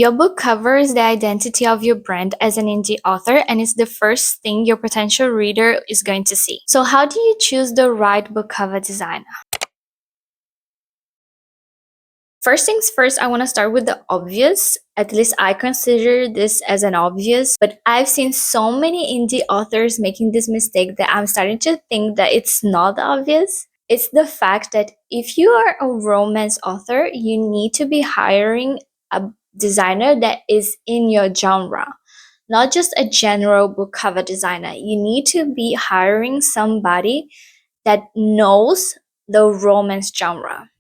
Your book covers the identity of your brand as an indie author, and it's the first thing your potential reader is going to see. So how do you choose the right book cover design? First things first, I want to start with the obvious. At least I consider this as an obvious, but I've seen so many indie authors making this mistake that I'm starting to think that it's not obvious. It's the fact that if you are a romance author, you need to be hiring a designer that is in your genre, not just a general book cover designer. You need to be hiring somebody that knows the romance genre,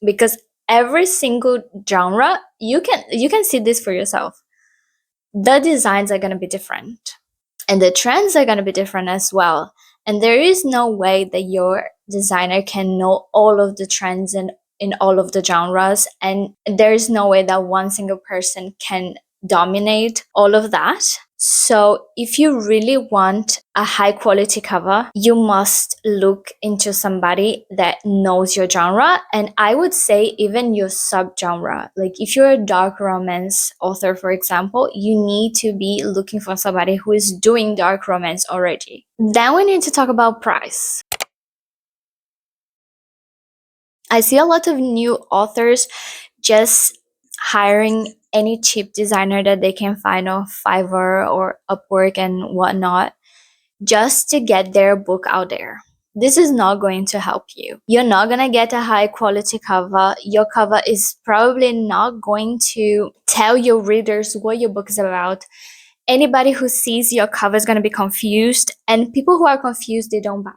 because every single genre, you can see this for yourself. The designs are going to be different and the trends are going to be different as well, and there is no way that your designer can know all of the trends in all of the genres, and there is no way that one single person can dominate all of that. So if you really want a high quality cover, you must look into somebody that knows your genre, and I would say even your subgenre. Like if you're a dark romance author, for example, you need to be looking for somebody who is doing dark romance already. Then we need to talk about price. I see a lot of new authors just hiring any cheap designer that they can find on Fiverr or Upwork and whatnot just to get their book out there. This is not going to help you. You're not going to get a high quality cover. Your cover is probably not going to tell your readers what your book is about. Anybody who sees your cover is going to be confused, and people who are confused, they don't buy.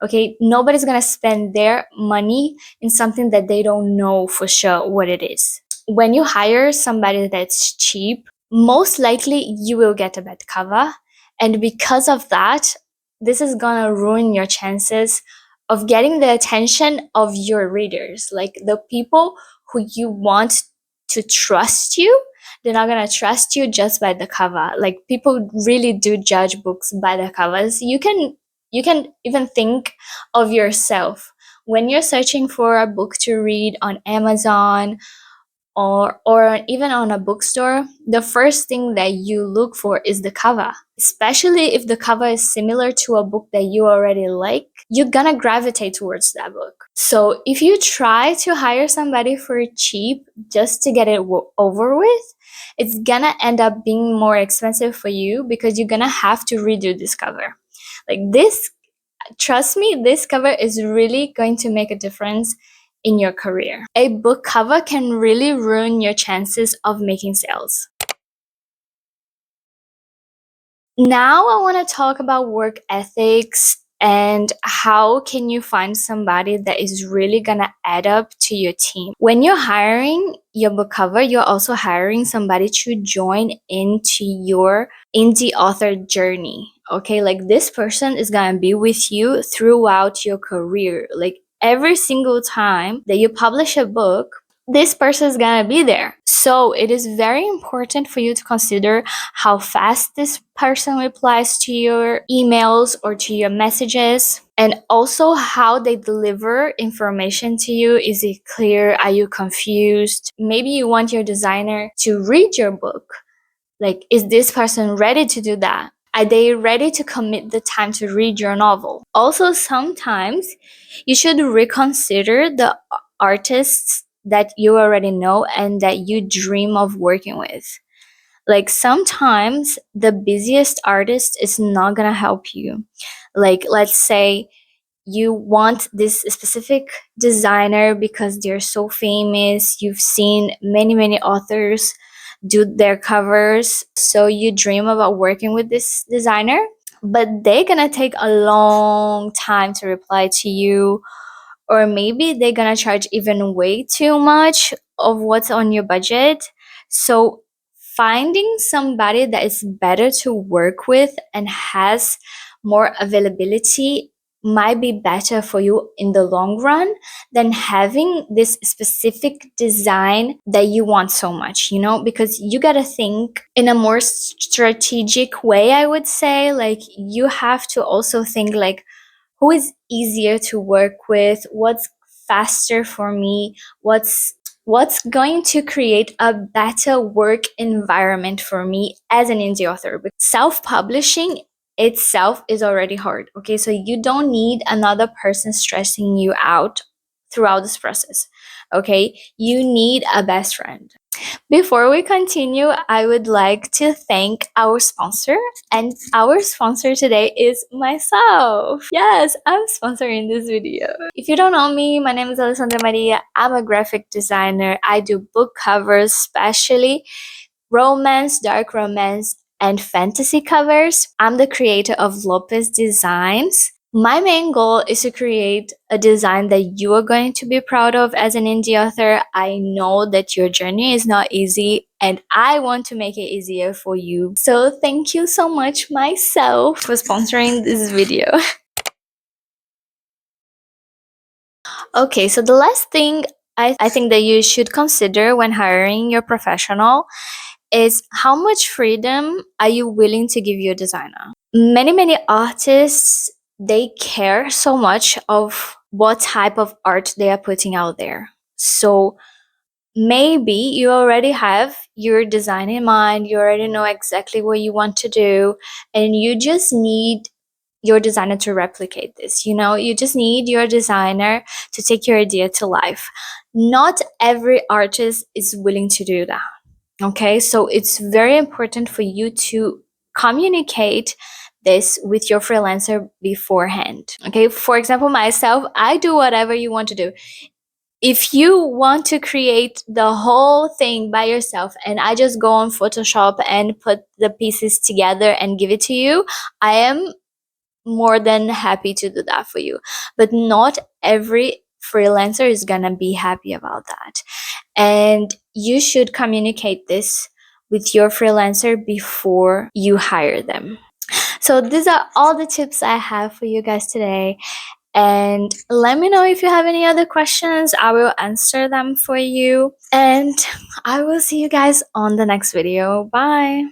Okay, nobody's gonna spend their money in something that they don't know for sure what it is. When you hire somebody that's cheap, most likely you will get a bad cover. And because of that, this is gonna ruin your chances of getting the attention of your readers. Like the people who you want to trust you, they're not gonna trust you just by the cover. Like people really do judge books by the covers. You can even think of yourself when you're searching for a book to read on Amazon or even on a bookstore. The first thing that you look for is the cover, especially if the cover is similar to a book that you already like. You're gonna gravitate towards that book. So if you try to hire somebody for cheap just to get it over with, it's gonna end up being more expensive for you because you're gonna have to redo this cover. Like this, trust me, this cover is really going to make a difference in your career. A book cover can really ruin your chances of making sales. Now I want to talk about work ethics and how can you find somebody that is really going to add up to your team. When you're hiring your book cover, you're also hiring somebody to join into your indie author journey. Okay, like this person is going to be with you throughout your career. Like every single time that you publish a book, this person is going to be there. So it is very important for you to consider how fast this person replies to your emails or to your messages, and also how they deliver information to you. Is it clear? Are you confused? Maybe you want your designer to read your book. Like, is this person ready to do that? Are they ready to commit the time to read your novel? Also, sometimes you should reconsider the artists that you already know and that you dream of working with. Like sometimes the busiest artist is not gonna help you. Like let's say you want this specific designer because they're so famous, you've seen many authors do their covers, so you dream about working with this designer, but they're gonna take a long time to reply to you, or maybe they're gonna charge even way too much of what's on your budget. So finding somebody that is better to work with and has more availability might be better for you in the long run than having this specific design that you want so much, because you got to think in a more strategic way, I would say. Like you have to also think like, who is easier to work with, what's faster for me, what's what's going to create a better work environment for me as an indie author. Self-publishing itself is already hard, okay? So you don't need another person stressing you out throughout this process, okay? You need a best friend. Before we continue, I would like to thank our sponsor, and our sponsor today is myself. Yes, I'm sponsoring this video. If you don't know me, my name is Alessandra Maria. I'm a graphic designer. I do book covers, especially romance, dark romance, and fantasy covers. I'm the creator of LopesDesigns. My main goal is to create a design that you are going to be proud of as an indie author. I know that your journey is not easy, and I want to make it easier for you. So thank you so much, myself, for sponsoring this video. Okay, so the last thing I think that you should consider when hiring your professional is how much freedom are you willing to give your designer? Many artists, they care so much of what type of art they are putting out there. So maybe you already have your design in mind, you already know exactly what you want to do, and you just need your designer to replicate this. You just need your designer to take your idea to life. Not every artist is willing to do that. Okay, so it's very important for you to communicate this with your freelancer beforehand. Okay, for example, myself, I do whatever you want to do. If you want to create the whole thing by yourself and I just go on Photoshop and put the pieces together and give it to you, I am more than happy to do that for you. But not every freelancer is gonna be happy about that. And you should communicate this with your freelancer before you hire them. So these are all the tips I have for you guys today. And let me know if you have any other questions. I will answer them for you. And I will see you guys on the next video. Bye.